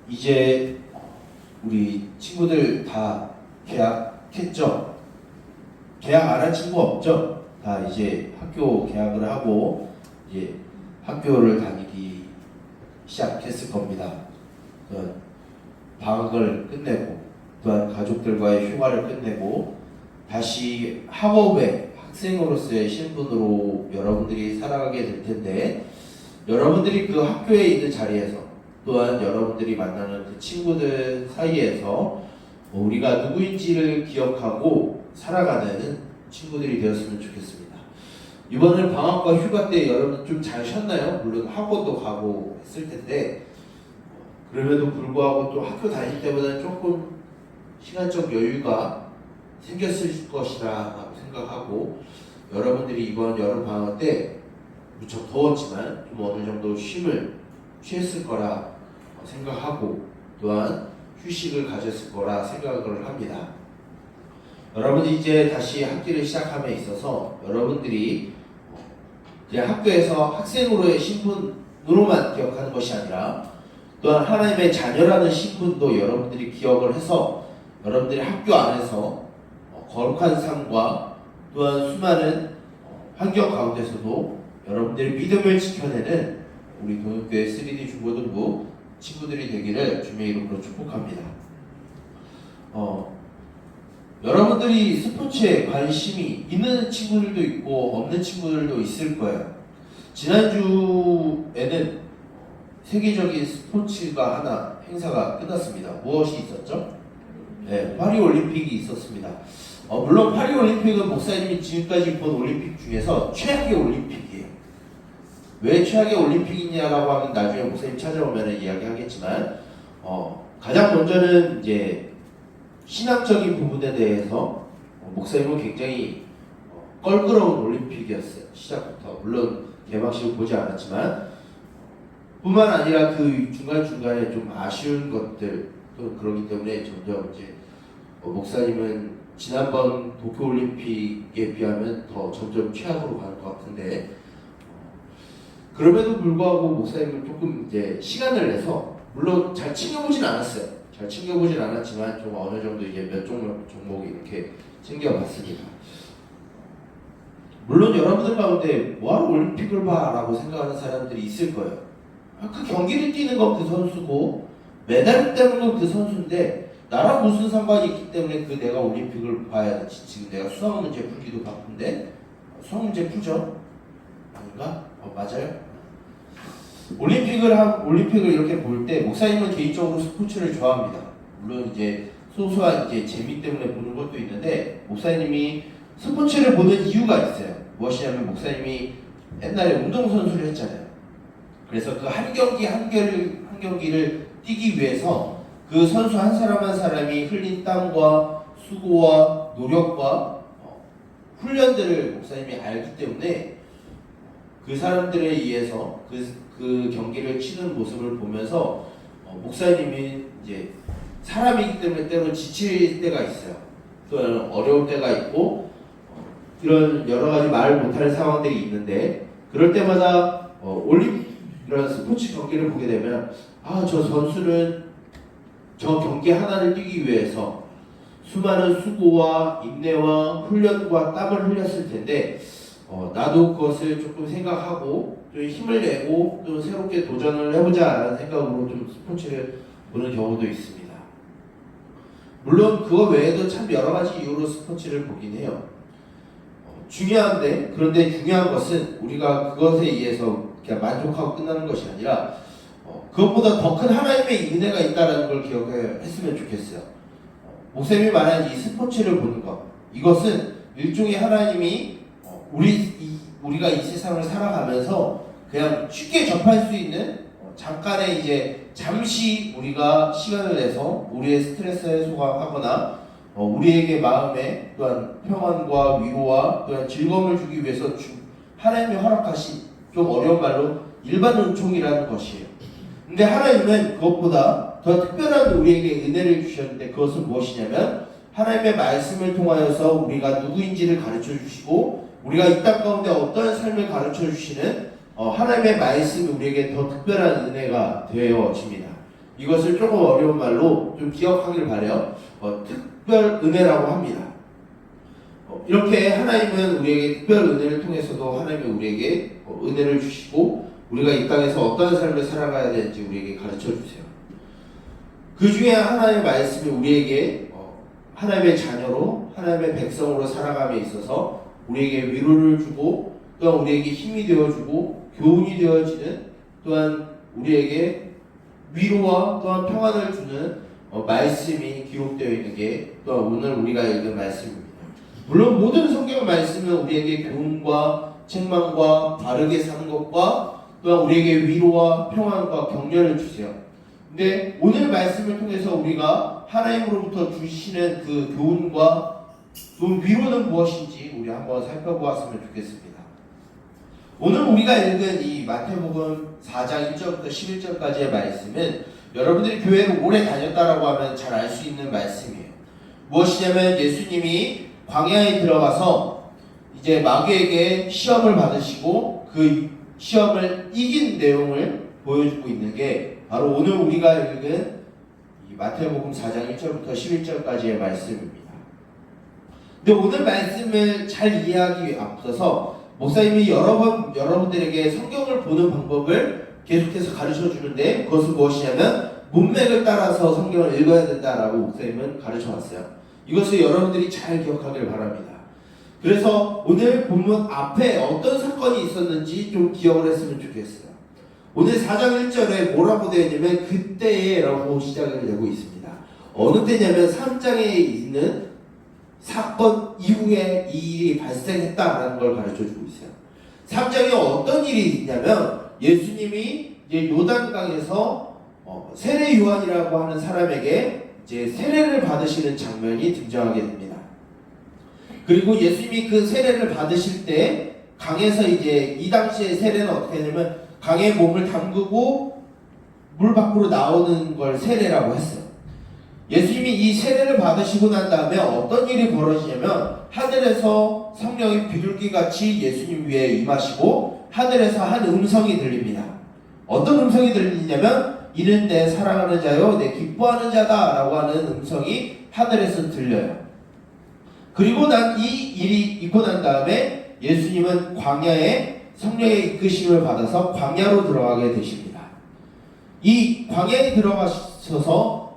이제 우리 친구들 다 개학했죠? 개학 안 한 친구 없죠? 다 이제 학교 개학을 하고 이제 학교를 다니기 시작했을 겁니다. 방학을 끝내고 또한 가족들과의 휴가를 끝내고 다시 학업의 학생으로서의 신분으로 여러분들이 살아가게 될 텐데, 여러분들이 그 학교에 있는 자리에서 또한 여러분들이 만나는 그 친구들 사이에서 우리가 누구인지를 기억하고 살아가는 친구들이 되었으면 좋겠습니다. 이번에 방학과 휴가 때 여러분 좀 잘 쉬었나요? 물론 학원도 가고 했을 텐데, 그럼에도 불구하고 또 학교 다닐 때보다는 조금 시간적 여유가 생겼을 것이라고 생각하고, 여러분들이 이번 여름 방학 때 무척 더웠지만 좀 어느 정도 쉼을 취했을 거라 생각하고, 또한 휴식을 가졌을 거라 생각을 합니다. 여러분이 이제 다시 학기를 시작함에 있어서 여러분들이 이제 학교에서 학생으로의 신분으로만 기억하는 것이 아니라 또한 하나님의 자녀라는 신분도 여러분들이 기억을 해서 여러분들이 학교 안에서 거룩한 삶과 또한 수많은 환경 가운데서도 여러분들의 믿음을 지켜내는 우리 동역교회 3D 중고등부 친구들이 되기를 주님의 이름으로 축복합니다. 여러분들이 스포츠에 관심이 있는 친구들도 있고 없는 친구들도 있을 거예요. 지난주에는 세계적인 스포츠가 하나 행사가 끝났습니다. 무엇이 있었죠? 네, 파리올림픽이 있었습니다. 물론 파리올림픽은 목사님이 지금까지 본 올림픽 중에서 최악의 올림픽이에요. 왜 최악의 올림픽이냐라고 하면 나중에 목사님 찾아오면 이야기하겠지만, 가장 먼저는 이제 신학적인 부분에 대해서 목사님은 굉장히 껄끄러운 올림픽이었어요. 시작부터. 물론 개막식을 보지 않았지만, 뿐만 아니라 그 중간중간에 좀 아쉬운 것들 또 그러기 때문에 점점 이제 목사님은 지난번 도쿄올림픽에 비하면 더 점점 최악으로 가는 것 같은데, 그럼에도 불구하고 목사님은 조금 이제 시간을 내서, 물론 잘 챙겨보진 않았어요. 잘 챙겨보진 않았지만 좀 어느 정도 이제 몇 종목 이렇게 챙겨봤습니다. 물론 여러분들 가운데 뭐하러 올림픽을 봐? 라고 생각하는 사람들이 있을 거예요. 그 경기를 뛰는 건 그 선수고 메달을 따는 건 그 선수인데 나랑 무슨 상관이 있기 때문에 내가 올림픽을 봐야 되지. 지금 내가 수학 문제 풀기도 바쁜데 수학 문제 풀죠? 아닌가? 맞아요? 올림픽을 이렇게 볼 때 목사님은 개인적으로 스포츠를 좋아합니다. 물론 이제 소소한 이제 재미 때문에 보는 것도 있는데, 목사님이 스포츠를 보는 이유가 있어요. 무엇이냐면 목사님이 옛날에 운동선수를 했잖아요. 그래서 그 한 경기를 뛰기 위해서 그 선수 한 사람 한 사람이 흘린 땀과 수고와 노력과 훈련들을 목사님이 알기 때문에 그 사람들에 의해서 그 경기를 치는 모습을 보면서 목사님이 이제 사람이기 때문에 때로 지칠 때가 있어요. 또 어려울 때가 있고 이런 여러 가지 말 못할 상황들이 있는데, 그럴 때마다 이런 스포츠 경기를 보게 되면 저 선수는 저 경기 하나를 뛰기 위해서 수많은 수고와 인내와 훈련과 땀을 흘렸을 텐데, 나도 그것을 조금 생각하고 좀 힘을 내고 또 새롭게 도전을 해보자라는 생각으로 좀 스포츠를 보는 경우도 있습니다. 물론 그거 외에도 참 여러 가지 이유로 스포츠를 보긴 해요. 그런데 중요한 것은 우리가 그것에 의해서 그냥 만족하고 끝나는 것이 아니라 그것보다 더 큰 하나님의 은혜가 있다는 걸 기억했으면 좋겠어요. 목사님이 말한 이 스포츠를 보는 것, 이것은 일종의 하나님이 우리가 이 세상을 살아가면서 그냥 쉽게 접할 수 있는 잠깐의 이제 잠시 우리가 시간을 내서 우리의 스트레스 해소가 하거나 우리에게 마음에 또한 평안과 위로와 또한 즐거움을 주기 위해서 하나님이 허락하신, 좀 어려운 말로 일반 은총이라는 것이에요. 근데 하나님은 그것보다 더 특별한 우리에게 은혜를 주셨는데, 그것은 무엇이냐면 하나님의 말씀을 통하여서 우리가 누구인지를 가르쳐 주시고 우리가 이 땅 가운데 어떠한 삶을 가르쳐 주시는 하나님의 말씀이 우리에게 더 특별한 은혜가 되어집니다. 이것을 조금 어려운 말로 좀 기억하길 바래요. 특별 은혜라고 합니다. 이렇게 하나님은 우리에게 특별 은혜를 통해서도 하나님은 우리에게 은혜를 주시고 우리가 이 땅에서 어떠한 삶을 살아가야 되는지 우리에게 가르쳐 주세요. 그 중에 하나님의 말씀이 우리에게 하나님의 자녀로 하나님의 백성으로 살아감에 있어서 우리에게 위로를 주고 또한 우리에게 힘이 되어주고 교훈이 되어지는 또한 우리에게 위로와 또한 평안을 주는 말씀이 기록되어 있는 게 또한 오늘 우리가 읽은 말씀입니다. 물론 모든 성경 말씀은 우리에게 교훈과 책망과 바르게 사는 것과 또한 우리에게 위로와 평안과 격려를 주세요. 근데 오늘 말씀을 통해서 우리가 하나님으로부터 주시는 그 교훈과 또 위로는 무엇인지 우리 한번 살펴보았으면 좋겠습니다. 오늘 우리가 읽은 이 마태복음 4장 1절부터 11절까지의 말씀은 여러분들이 교회를 오래 다녔다라고 하면 잘 알 수 있는 말씀이에요. 무엇이냐면 예수님이 광야에 들어가서 이제 마귀에게 시험을 받으시고 그 시험을 이긴 내용을 보여주고 있는 게 바로 오늘 우리가 읽은 이 마태복음 4장 1절부터 11절까지의 말씀입니다. 근데 오늘 말씀을 잘 이해하기 위해 앞서서 목사님이 여러 번 여러분들에게 성경을 보는 방법을 계속해서 가르쳐 주는데 그것은 무엇이냐면 문맥을 따라서 성경을 읽어야 된다라고 목사님은 가르쳐 왔어요. 이것을 여러분들이 잘 기억하길 바랍니다. 그래서 오늘 본문 앞에 어떤 사건이 있었는지 좀 기억을 했으면 좋겠어요. 오늘 4장 1절에 뭐라고 되어 있냐면 그때에 라고 시작을 되고 있습니다. 어느 때냐면 3장에 있는 사건 이후에 이 일이 발생했다라는 걸 가르쳐주고 있어요. 3장에 어떤 일이 있냐면 예수님이 이제 요단강에서 세례 요한이라고 하는 사람에게 이제 세례를 받으시는 장면이 등장하게 됩니다. 그리고 예수님이 그 세례를 받으실 때 강에서 이제 이 당시의 세례는 어떻게 하냐면 강에 몸을 담그고 물 밖으로 나오는 걸 세례라고 했어요. 예수님이 이 세례를 받으시고 난 다음에 어떤 일이 벌어지냐면 하늘에서 성령이 비둘기같이 예수님 위에 임하시고 하늘에서 한 음성이 들립니다. 어떤 음성이 들리냐면 이는 내 사랑하는 자요 내 기뻐하는 자다 라고 하는 음성이 하늘에서 들려요. 그리고 난 이 일이 있고 난 다음에 예수님은 광야에 성령의 이끄심을 받아서 광야로 들어가게 되십니다. 이 광야에 들어가셔서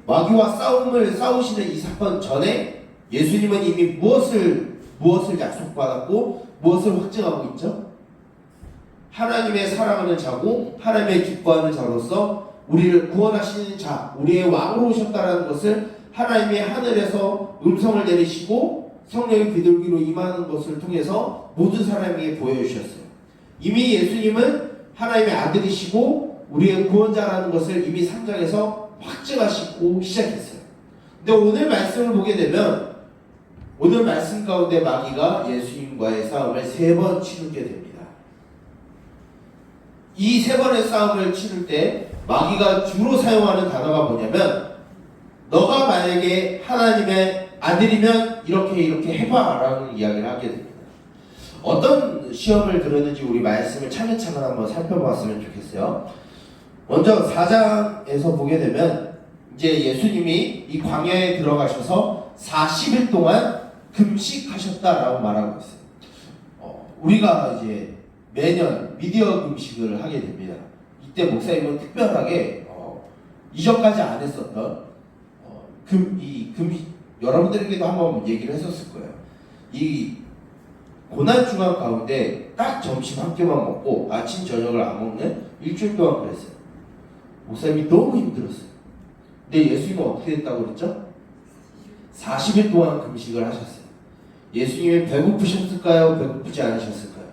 마귀와 싸움을 싸우시는 이 사건 전에 예수님은 이미 무엇을 약속받았고 무엇을 확증하고 있죠? 하나님의 사랑하는 자고 하나님의 기뻐하는 자로서 우리를 구원하시는 자, 우리의 왕으로 오셨다는 것을 하나님이 하늘에서 음성을 내리시고 성령의 비둘기로 임하는 것을 통해서 모든 사람에게 보여주셨어요. 이미 예수님은 하나님의 아들이시고 우리의 구원자라는 것을 이미 3장에서 확증하시고 시작했어요. 근데 오늘 말씀을 보게 되면 오늘 말씀 가운데 마귀가 예수님과의 싸움을 3번 치르게 됩니다. 이 3번의 싸움을 치를 때 마귀가 주로 사용하는 단어가 뭐냐면 너가 만약에 하나님의 아들이면 이렇게 해봐 라는 이야기를 하게 됩니다. 어떤 시험을 들었는지 우리 말씀을 차근차근 한번 살펴봤으면 좋겠어요. 먼저 4장에서 보게 되면 이제 예수님이 이 광야에 들어가셔서 40일 동안 금식하셨다라고 말하고 있어요. 우리가 이제 매년 미디어 금식을 하게 됩니다. 이때 목사님은 특별하게 이전까지 안 했었던 여러분들에게도 한번 얘기를 했었을 거예요. 이 고난 중간 가운데 딱 점심 한 끼만 먹고 아침 저녁을 안 먹는 일주일 동안 그랬어요. 목사님이 너무 힘들었어요. 근데 예수님은 어떻게 됐다고 그랬죠? 40일 동안 금식을 하셨어요. 예수님이 배고프셨을까요? 배고프지 않으셨을까요?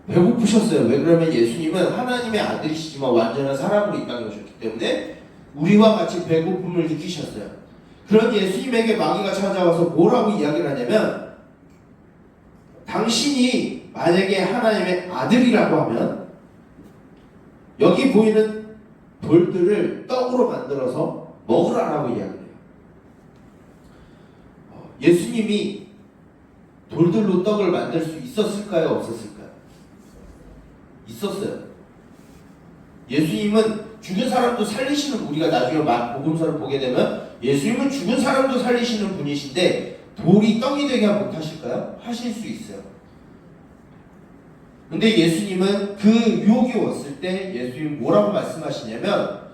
배고프셨어요. 왜 그러면 예수님은 하나님의 아들이시지만 완전한 사람으로 이 땅에 오셨기 때문에 우리와 같이 배고픔을 느끼셨어요. 그런 예수님에게 마귀가 찾아와서 뭐라고 이야기를 하냐면 당신이 만약에 하나님의 아들이라고 하면 여기 보이는 돌들을 떡으로 만들어서 먹으라라고 이야기를 해요. 예수님이 돌들로 떡을 만들 수 있었을까요? 없었을까요? 있었어요. 예수님은 죽은 사람도 살리시는, 우리가 나중에 복음서를 보게 되면 예수님은 죽은 사람도 살리시는 분이신데 돌이 떡이 되게 못하실까요? 하실 수 있어요. 근데 예수님은 그 유혹이 왔을 때 예수님이 뭐라고 말씀하시냐면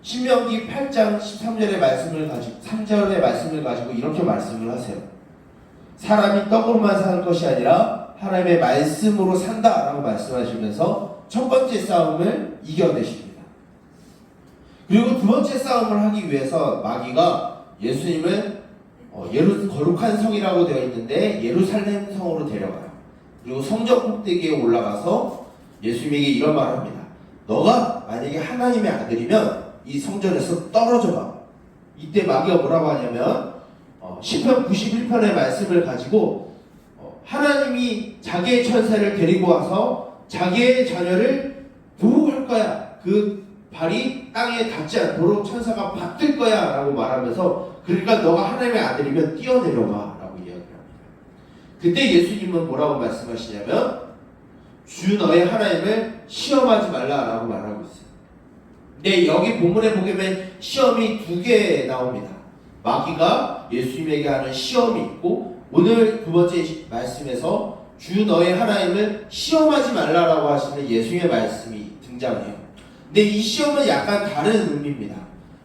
신명기 8장 13절의 말씀을 가지고 3절의 말씀을 가지고 이렇게 말씀을 하세요. 사람이 떡으로만 사는 것이 아니라 하나님의 말씀으로 산다라고 말씀하시면서 첫 번째 싸움을 이겨내십니다. 그리고 두 번째 싸움을 하기 위해서 마귀가 예수님을 거룩한 성이라고 되어 있는데 예루살렘 성으로 데려가요. 그리고 성전 꼭대기에 올라가서 예수님에게 이런 말을 합니다. 너가 만약에 하나님의 아들이면 이 성전에서 떨어져 봐. 이때 마귀가 뭐라고 하냐면 시편 91편의 말씀을 가지고 하나님이 자기의 천사를 데리고 와서 자기의 자녀를 보호할 거야. 그 발이 땅에 닿지 않도록 천사가 받들 거야 라고 말하면서, 그러니까 너가 하나님의 아들이면 뛰어내려가 라고 이야기를 합니다. 그때 예수님은 뭐라고 말씀하시냐면 주 너의 하나님을 시험하지 말라 라고 말하고 있어요. 근데 여기 본문에 보게 되면 시험이 두 개 나옵니다. 마귀가 예수님에게 하는 시험이 있고, 오늘 두 번째 말씀에서 주 너의 하나님을 시험하지 말라라고 하시는 예수님의 말씀이 등장해요. 근데 이 시험은 약간 다른 의미입니다.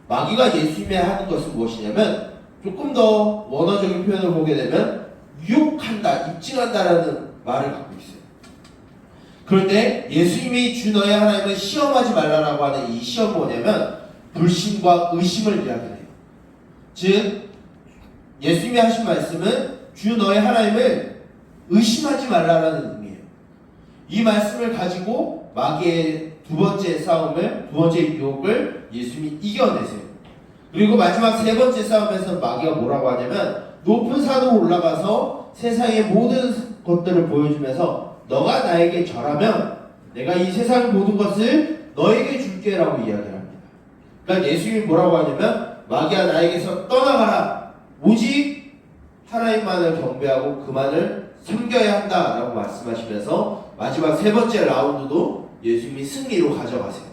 마귀가 예수님이 하는 것은 무엇이냐면 조금 더 원어적인 표현을 보게 되면 유혹한다, 입증한다라는 말을 갖고 있어요. 그런데 예수님이 주 너의 하나님을 시험하지 말라라고 하는 이 시험은 뭐냐면 불신과 의심을 이야기해요. 즉 예수님이 하신 말씀은 주 너의 하나님을 의심하지 말라라는 의미예요. 이 말씀을 가지고 마귀의 두 번째 싸움을, 두 번째 유혹을 예수님이 이겨내세요. 그리고 마지막 세 번째 싸움에서 마귀가 뭐라고 하냐면 높은 산으로 올라가서 세상의 모든 것들을 보여주면서 너가 나에게 절하면 내가 이 세상의 모든 것을 너에게 줄게 라고 이야기를 합니다. 그러니까 예수님이 뭐라고 하냐면 마귀야 나에게서 떠나가라. 오직 하나님만을 경배하고 그만을 섬겨야 한다 라고 말씀하시면서 마지막 세 번째 라운드도 예수님이 승리로 가져가세요.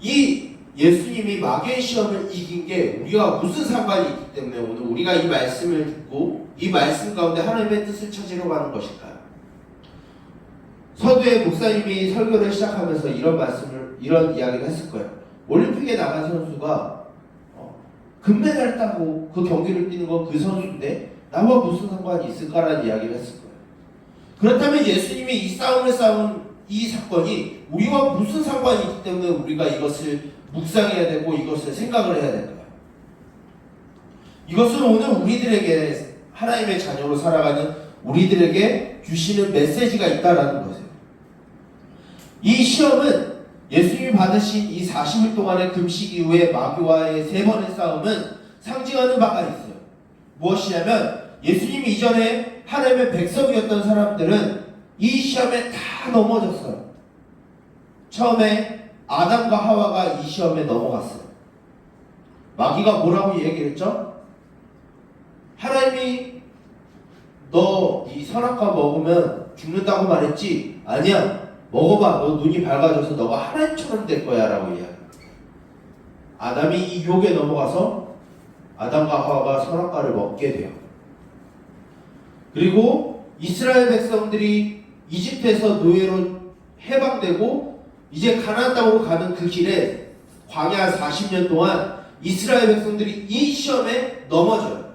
이 예수님이 마귀의 시험을 이긴 게 우리가 무슨 상관이 있기 때문에 오늘 우리가 이 말씀을 듣고 이 말씀 가운데 하나님의 뜻을 찾으러 가는 것일까요? 서두에 목사님이 설교를 시작하면서 이런 이야기를 했을 거예요. 올림픽에 나간 선수가 금메달을 따고 그 경기를 뛰는 건 그 선수인데 나와 무슨 상관이 있을까라는 이야기를 했을 거예요. 그렇다면 예수님이 이 싸움을 싸운 이 사건이 우리와 무슨 상관이 있기 때문에 우리가 이것을 묵상해야 되고 이것을 생각을 해야 될까요? 이것은 오늘 우리들에게 하나님의 자녀로 살아가는 우리들에게 주시는 메시지가 있다라는 것이에요. 이 시험은 예수님이 받으신 이 40일 동안의 금식 이후에 마귀와의 세 번의 싸움은 상징하는 바가 있어요. 무엇이냐면 예수님이 이전에 하나님의 백성이었던 사람들은 이 시험에 다 넘어졌어요. 처음에 아담과 하와가 이 시험에 넘어갔어요. 마귀가 뭐라고 얘기했죠? 하나님이 너 이 선악과 먹으면 죽는다고 말했지? 아니야. 먹어봐. 너 눈이 밝아져서 너가 하나님처럼 될 거야 라고 이야기합니다. 아담이 이 유혹에 넘어가서 아담과 하와가 선악과를 먹게 돼요. 그리고 이스라엘 백성들이 이집트에서 노예로 해방되고 이제 가나안 땅으로 가는 그 길에 광야 40년 동안 이스라엘 백성들이 이 시험에 넘어져요.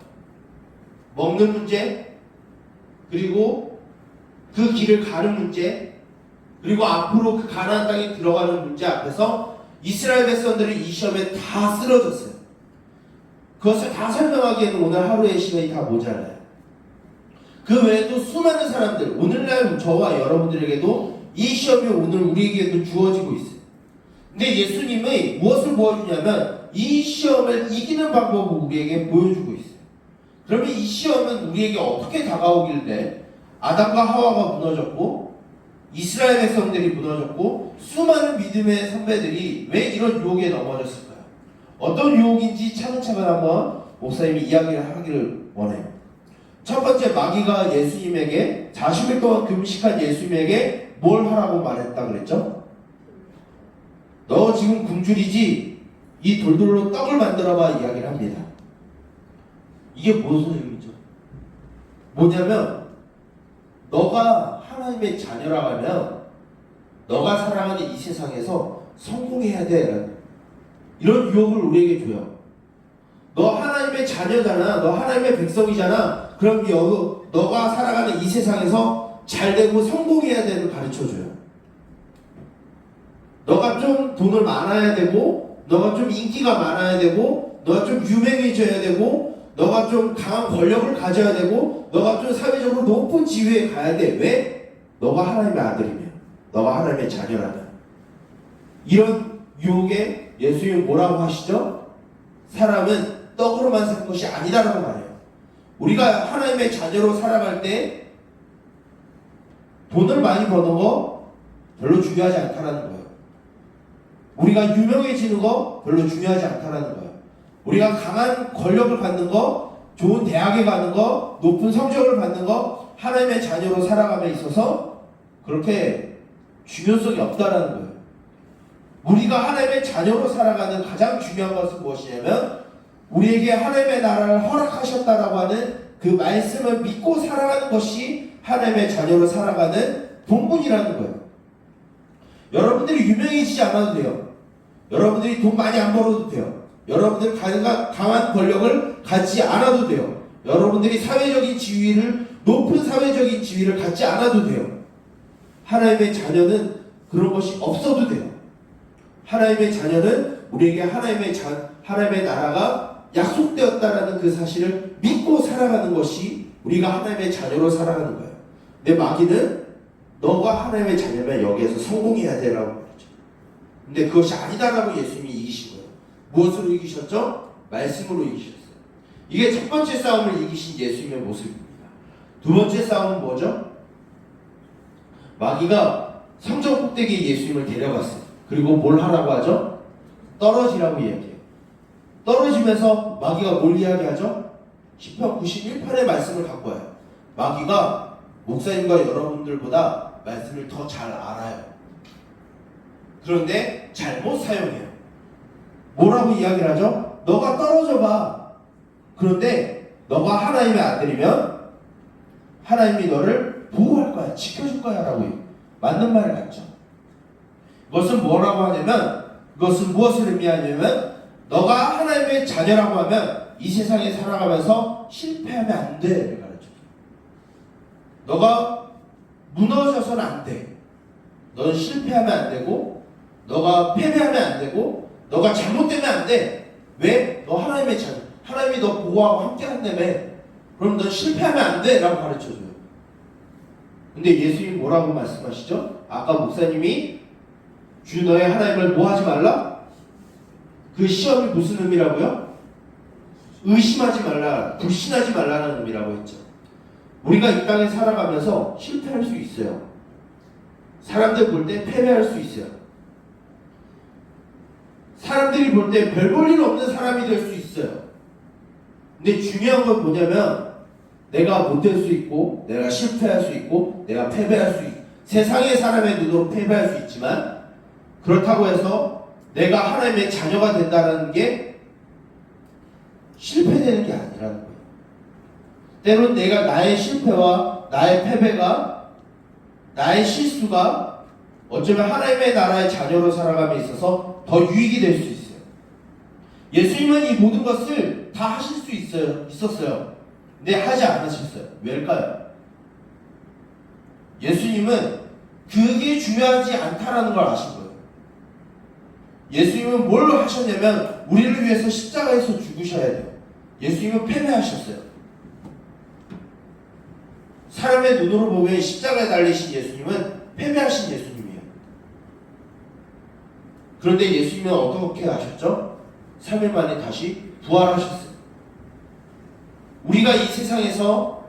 먹는 문제, 그리고 그 길을 가는 문제, 그리고 앞으로 그 가나안 땅에 들어가는 문제 앞에서 이스라엘 백성들이 이 시험에 다 쓰러졌어요. 그것을 다 설명하기에는 오늘 하루의 시간이 다 모자라요. 그 외에도 수많은 사람들, 오늘날 저와 여러분들에게도 이 시험이 오늘 우리에게도 주어지고 있어요. 근데 예수님이 무엇을 보여주냐면 이 시험을 이기는 방법을 우리에게 보여주고 있어요. 그러면 이 시험은 우리에게 어떻게 다가오길래 아담과 하와가 무너졌고 이스라엘 백성들이 무너졌고 수많은 믿음의 선배들이 왜 이런 유혹에 넘어졌을까요? 어떤 유혹인지 차근차근 한번 목사님이 이야기를 하기를 원해요. 첫 번째, 마귀가 예수님에게 40일 동안 금식한 예수님에게 뭘 하라고 말했다 그랬죠? 너 지금 굶주리지? 이 돌돌로 떡을 만들어봐 이야기를 합니다. 이게 무슨 의미죠? 뭐냐면 너가 하나님의 자녀라고 하면 너가 살아가는 이 세상에서 성공해야 돼. 이런 유혹을 우리에게 줘요. 너 하나님의 자녀잖아. 너 하나님의 백성이잖아. 그럼 너가 살아가는 이 세상에서 잘되고 성공해야 되는 가르쳐줘요. 너가 좀 돈을 많아야 되고, 너가 좀 인기가 많아야 되고, 너가 좀 유명해져야 되고, 너가 좀 강한 권력을 가져야 되고, 너가 좀 사회적으로 높은 지위에 가야 돼. 왜? 너가 하나님의 아들이면, 너가 하나님의 자녀라면. 이런 유혹에 예수님이 뭐라고 하시죠? 사람은 떡으로만 산 것이 아니다라고 말해요. 우리가 하나님의 자녀로 살아갈 때 돈을 많이 버는 거 별로 중요하지 않다라는 거예요. 우리가 유명해지는 거 별로 중요하지 않다라는 거예요. 우리가 강한 권력을 갖는 거, 좋은 대학에 가는 거, 높은 성적을 받는 거, 하나님의 자녀로 살아감에 있어서 그렇게 중요성이 없다라는 거예요. 우리가 하나님의 자녀로 살아가는 가장 중요한 것은 무엇이냐면 우리에게 하나님의 나라를 허락하셨다라고 하는 그 말씀을 믿고 살아가는 것이 하나님의 자녀로 살아가는 본분이라는 거예요. 여러분들이 유명해지지 않아도 돼요. 여러분들이 돈 많이 안 벌어도 돼요. 여러분들이 강한 권력을 갖지 않아도 돼요. 여러분들이 높은 사회적인 지위를 갖지 않아도 돼요. 하나님의 자녀는 그런 것이 없어도 돼요. 하나님의 자녀는 우리에게 하나님의 나라가 약속되었다라는 그 사실을 믿고 살아가는 것이 우리가 하나님의 자녀로 살아가는 거예요. 근데 마귀는 너가 하나님의 자녀면 여기에서 성공해야 되라고 말했죠. 근데 그것이 아니다라고 예수님이 이기신 거예요. 무엇으로 이기셨죠? 말씀으로 이기셨어요. 이게 첫 번째 싸움을 이기신 예수님의 모습입니다. 두 번째 싸움은 뭐죠? 마귀가 성전 꼭대기에 예수님을 데려갔어요. 그리고 뭘 하라고 하죠? 떨어지라고 이야기해요. 떨어지면서 마귀가 뭘 이야기하죠? 시편 91편의 말씀을 갖고 와요. 마귀가 목사님과 여러분들보다 말씀을 더 잘 알아요. 그런데 잘못 사용해요. 뭐라고 이야기를 하죠? 너가 떨어져 봐. 그런데 너가 하나님의 아들이면 하나님이 너를 보호할 거야. 지켜줄 거야. 라고 맞는 말을 갖죠. 이것은 뭐라고 하냐면 이것은 무엇을 의미하냐면 너가 하나님의 자녀라고 하면 이 세상에 살아가면서 실패하면 안 돼. 가르쳐줘. 너가 무너져서는 안 돼. 너는 실패하면 안 되고 너가 패배하면 안 되고 너가 잘못되면 안 돼. 왜? 너 하나님의 자녀. 하나님이 너 보호하고 함께 한다며. 그럼 넌 실패하면 안 돼. 라고 가르쳐줘요. 근데 예수님이 뭐라고 말씀하시죠? 아까 목사님이 주 너의 하나님을 뭐 하지 말라? 그 시험이 무슨 의미라고요? 의심하지 말라, 불신하지 말라는 의미라고 했죠. 우리가 이 땅에 살아가면서 실패할 수 있어요. 사람들 볼 때 패배할 수 있어요. 사람들이 볼 때 별 볼 일 없는 사람이 될 수 있어요. 근데 중요한 건 뭐냐면 내가 못될 수 있고 내가 실패할 수 있고 내가 패배할 수 있고 세상의 사람의 눈으로 패배할 수 있지만 그렇다고 해서 내가 하나님의 자녀가 된다는 게 실패되는 게 아니라는 거예요. 때론 내가 나의 실패와 나의 패배가 나의 실수가 어쩌면 하나님의 나라의 자녀로 살아감에 있어서 더 유익이 될 수 있어요. 예수님은 이 모든 것을 다 하실 수 있었어요. 근데 하지 않으셨어요. 왜일까요? 예수님은 그게 중요하지 않다라는 걸 아신 거예요. 예수님은 뭘 하셨냐면 우리를 위해서 십자가에서 죽으셔야 돼요. 예수님은 패배하셨어요. 사람의 눈으로 보면 십자가에 달리신 예수님은 패배하신 예수님이에요. 그런데 예수님은 어떻게 하셨죠? 3일 만에 다시 부활하셨어요. 우리가 이 세상에서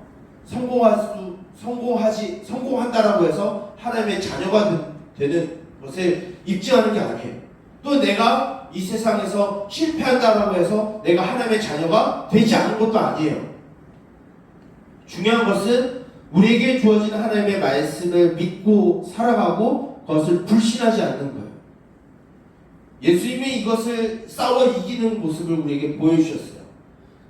성공한다라고 해서 하나님의 자녀가 되는 것에 입증하는 게 아니에요. 또 내가 이 세상에서 실패한다라고 해서 내가 하나님의 자녀가 되지 않은 것도 아니에요. 중요한 것은 우리에게 주어진 하나님의 말씀을 믿고 살아가고 그것을 불신하지 않는 거예요. 예수님이 이것을 싸워 이기는 모습을 우리에게 보여주셨어요.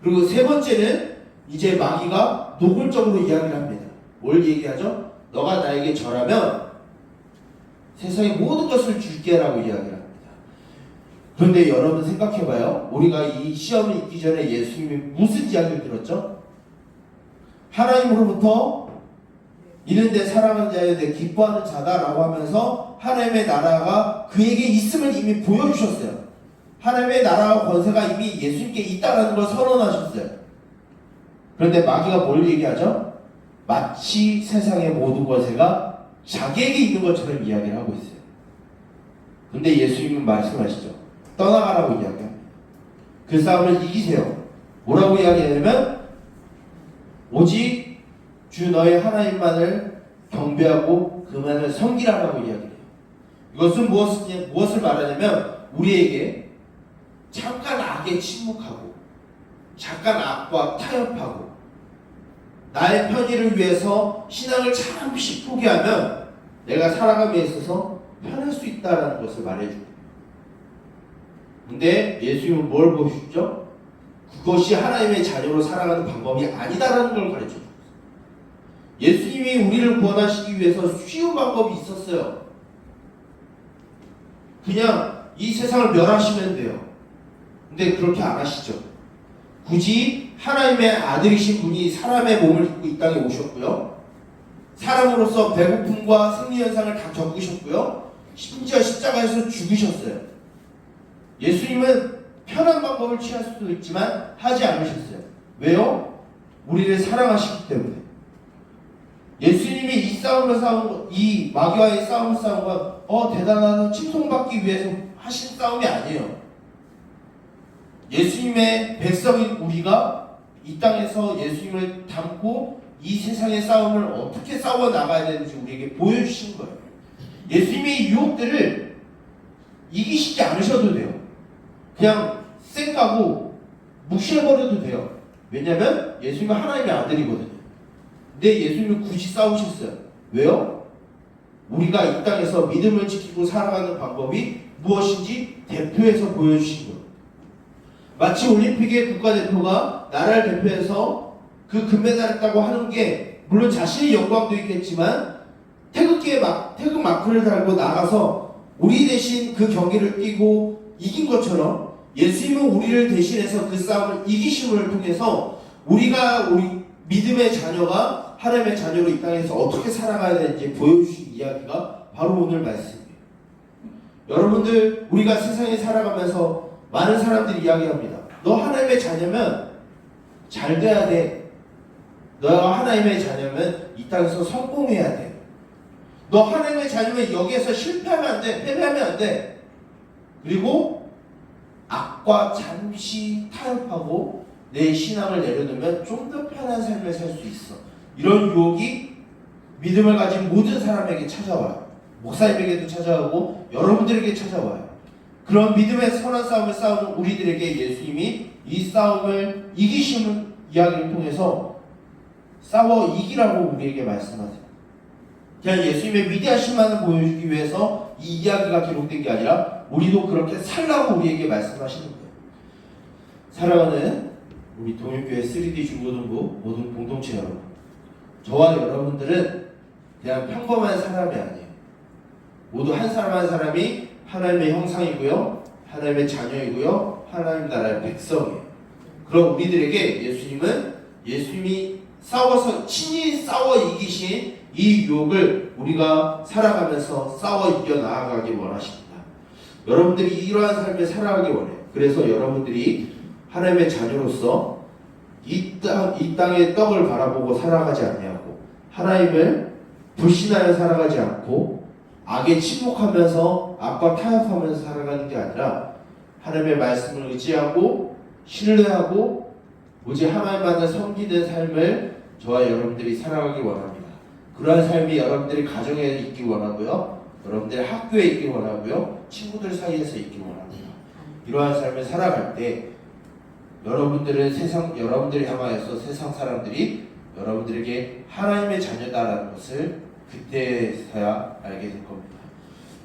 그리고 세 번째는 이제 마귀가 노골적으로 이야기를 합니다. 뭘 얘기하죠? 너가 나에게 절하면 세상의 모든 것을 줄게 라고 이야기를 합니다. 그런데 여러분 생각해봐요. 우리가 이 시험이 있기 전에 예수님이 무슨 이야기를 들었죠? 하나님으로부터 이는 내 사랑하는 자여 내 기뻐하는 자다라고 하면서 하나님의 나라가 그에게 있음을 이미 보여주셨어요. 하나님의 나라와 권세가 이미 예수님께 있다라는 걸 선언하셨어요. 그런데 마귀가 뭘 얘기하죠? 마치 세상의 모든 권세가 자기에게 있는 것처럼 이야기를 하고 있어요. 근데 예수님은 말씀하시죠. 떠나가라고 이야기합니다. 그 싸움을 이기세요. 뭐라고 이야기하냐면 오직 주 너의 하나님만을 경배하고 그만을 섬기라라고 이야기해요. 이것은 무엇을 말하냐면 우리에게 잠깐 악에 침묵하고 잠깐 악과 타협하고 나의 편의를 위해서 신앙을 잠시 포기하면 내가 살아감에 있어서 편할 수 있다는 것을 말해줍니다. 근데 예수님은 뭘 보여주죠? 그것이 하나님의 자녀로 살아가는 방법이 아니다라는 걸 가르쳐줍니다. 예수님이 우리를 구원하시기 위해서 쉬운 방법이 있었어요. 그냥 이 세상을 멸하시면 돼요. 근데 그렇게 안 하시죠. 굳이 하나님의 아들이신 분이 사람의 몸을 입고 이 땅에 오셨고요. 사람으로서 배고픔과 생리현상을 다 겪으셨고요. 심지어 십자가에서 죽으셨어요. 예수님은 편한 방법을 취할 수도 있지만 하지 않으셨어요. 왜요? 우리를 사랑하시기 때문에. 예수님이 이 싸움을 이 마귀와의 싸움을 싸운 건 대단한 칭송받기 위해서 하신 싸움이 아니에요. 예수님의 백성인 우리가 이 땅에서 예수님을 닮고 이 세상의 싸움을 어떻게 싸워 나가야 되는지 우리에게 보여주신 거예요. 예수님의 유혹들을 이기시지 않으셔도 돼요. 그냥 쌩까고 무시해버려도 돼요. 왜냐면 예수님은 하나님의 아들이거든요. 근데 예수님은 굳이 싸우셨어요. 왜요? 우리가 이 땅에서 믿음을 지키고 살아가는 방법이 무엇인지 대표해서 보여주신 거예요. 마치 올림픽의 국가대표가 나라를 대표해서 그 금메달을 했다고 하는 게 물론 자신의 영광도 있겠지만 태극 마크를 달고 나가서 우리 대신 그 경기를 뛰고 이긴 것처럼 예수님은 우리를 대신해서 그 싸움을 이기심을 통해서 우리 믿음의 자녀가 하나님의 자녀로 이 땅에서 어떻게 살아가야 되는지 보여주신 이야기가 바로 오늘 말씀이에요. 여러분들 우리가 세상에 살아가면서 많은 사람들이 이야기합니다. 너 하나님의 자녀면 잘 돼야 돼. 너가 하나님의 자녀면 이 땅에서 성공해야 돼. 너 하나님의 자녀면 여기에서 실패하면 안 돼. 패배하면 안 돼. 그리고 악과 잠시 타협하고 내 신앙을 내려놓으면 좀 더 편한 삶을 살 수 있어. 이런 유혹이 믿음을 가진 모든 사람에게 찾아와요. 목사님에게도 찾아오고 여러분들에게 찾아와요. 그런 믿음의 선한 싸움을 싸우는 우리들에게 예수님이 이 싸움을 이기심을 이야기를 통해서 싸워 이기라고 우리에게 말씀하세요. 그냥 예수님의 위대하심만을 보여주기 위해서 이 이야기가 기록된 게 아니라 우리도 그렇게 살라고 우리에게 말씀하시는 거예요. 사랑하는 우리 동일교회 3D 중고등부 모든 공동체 여러분, 저와 여러분들은 그냥 평범한 사람이 아니에요. 모두 한 사람 한 사람이 하나님의 형상이고요, 하나님의 자녀이고요, 하나님 나라의 백성이에요. 그럼 우리들에게 예수님이 싸워서 친히 싸워 이기신 이 유혹을 우리가 살아가면서 싸워 이겨 나아가기 원하십니다. 여러분들이 이러한 삶을 살아가기 원해요. 그래서 여러분들이 하나님의 자녀로서 이 땅의 떡을 바라보고 살아가지 아니하고 하나님을 불신하여 살아가지 않고 악에 침묵하면서 악과 타협하면서 살아가는 게 아니라 하나님의 말씀을 의지하고 신뢰하고 오직 하나님만을 섬기는 삶을 저와 여러분들이 살아가기 원합니다. 그러한 삶이 여러분들이 가정에 있기 원하고요, 여러분들의 학교에 있기 원하고요, 친구들 사이에서 있기 원합니다. 이러한 삶을 살아갈 때 여러분들이 향하여서 세상 사람들이 여러분들에게 하나님의 자녀다라는 것을 그때서야 알게 될 겁니다.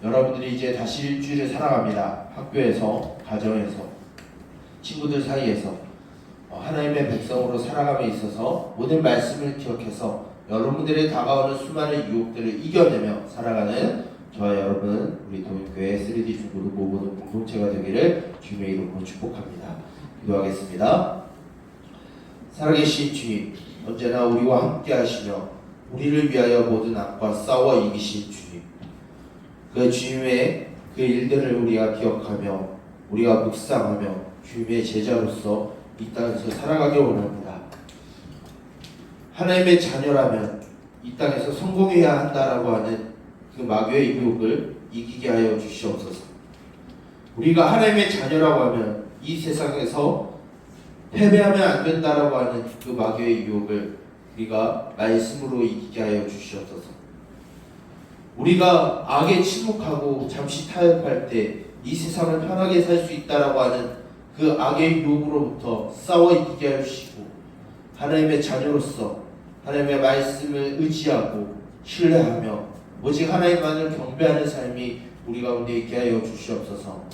여러분들이 이제 다시 일주일을 살아갑니다. 학교에서, 가정에서, 친구들 사이에서 하나님의 백성으로 살아감에 있어서 모든 말씀을 기억해서 여러분들의 다가오는 수많은 유혹들을 이겨내며 살아가는 저와 여러분, 우리 도인교회 3D 중고등 모고등 공동체가 되기를 주님의 이름으로 축복합니다. 기도하겠습니다. 살아계신 주님, 언제나 우리와 함께 하시며 우리를 위하여 모든 악과 싸워 이기신 주님, 그 주님의 그 일들을 우리가 기억하며 우리가 묵상하며 주님의 제자로서 이 땅에서 살아가길 원합니다. 하나님의 자녀라면 이 땅에서 성공해야 한다라고 하는 그 마귀의 유혹을 이기게 하여 주시옵소서. 우리가 하나님의 자녀라고 하면 이 세상에서 패배하면 안 된다라고 하는 그 마귀의 유혹을 우리가 말씀으로 이기게 하여 주시옵소서. 우리가 악에 침묵하고 잠시 타협할 때 이 세상을 편하게 살 수 있다라고 하는 그 악의 유혹으로부터 싸워 이기게 하여 주시고, 하나님의 자녀로서 하나님의 말씀을 의지하고 신뢰하며 오직 하나님만을 경배하는 삶이 우리 가운데 있게 하여 주시옵소서.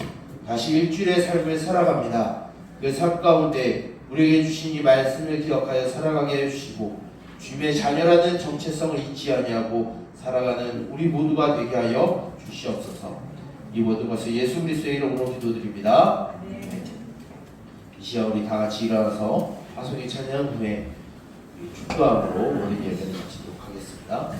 다시 일주일의 삶을 살아갑니다. 그 삶 가운데 우리에게 주신 이 말씀을 기억하여 살아가게 하여 주시고, 주님의 자녀라는 정체성을 잊지 아니하고 살아가는 우리 모두가 되게 하여 주시옵소서. 이 모든 것을 예수 그리스도의 이름으로 기도드립니다. 이 시간 우리 다 같이 일어나서 화성의 찬양 후에 축도함으로 모든 예배를 마치도록 하겠습니다.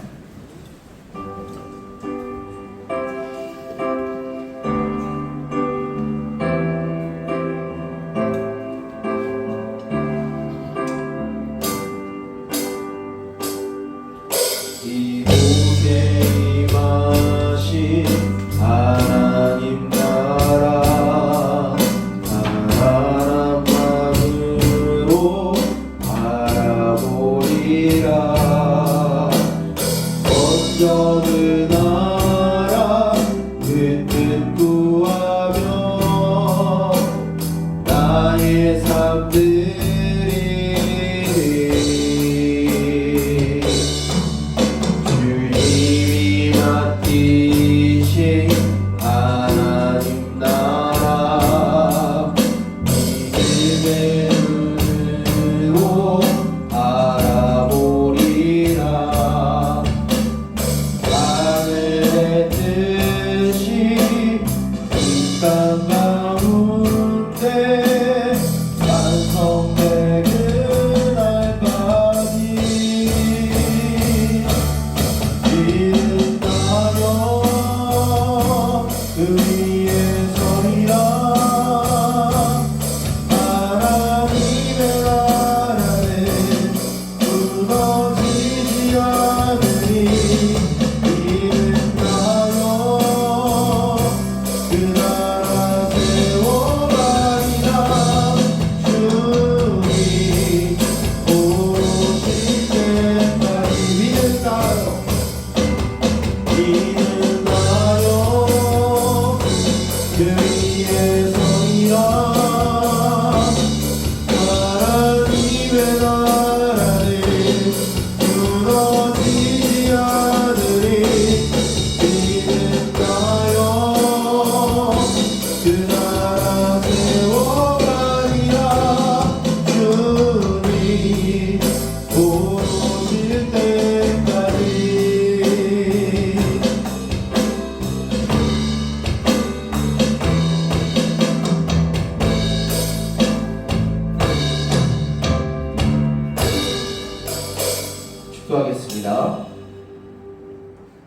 기도하겠습니다.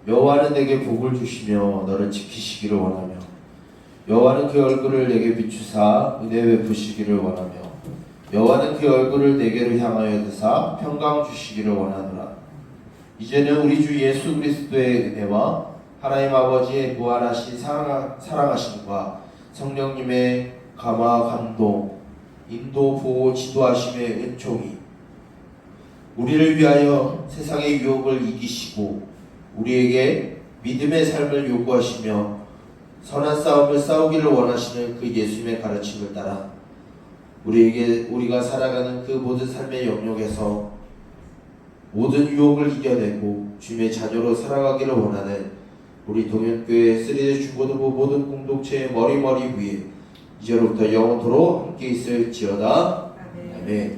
여호와는 내게 복을 주시며 너를 지키시기를 원하며, 여호와는 그 얼굴을 내게 비추사 은혜 베푸시기를 원하며, 여호와는 그 얼굴을 내게로 향하여 드사 평강 주시기를 원하노라. 이제는 우리 주 예수 그리스도의 은혜와 하나님 아버지의 무한하신 사랑하심과 성령님의 감화 감동, 인도 보호 지도하심의 은총이 우리를 위하여 세상의 유혹을 이기시고 우리에게 믿음의 삶을 요구하시며 선한 싸움을 싸우기를 원하시는 그 예수님의 가르침을 따라 우리가 살아가는 그 모든 삶의 영역에서 모든 유혹을 이겨내고 주님의 자녀로 살아가기를 원하는 우리 동현교회 3대 중고등부 모든 공동체의 머리머리 위에 이제로부터 영원토록 함께 있을지어다. 아멘.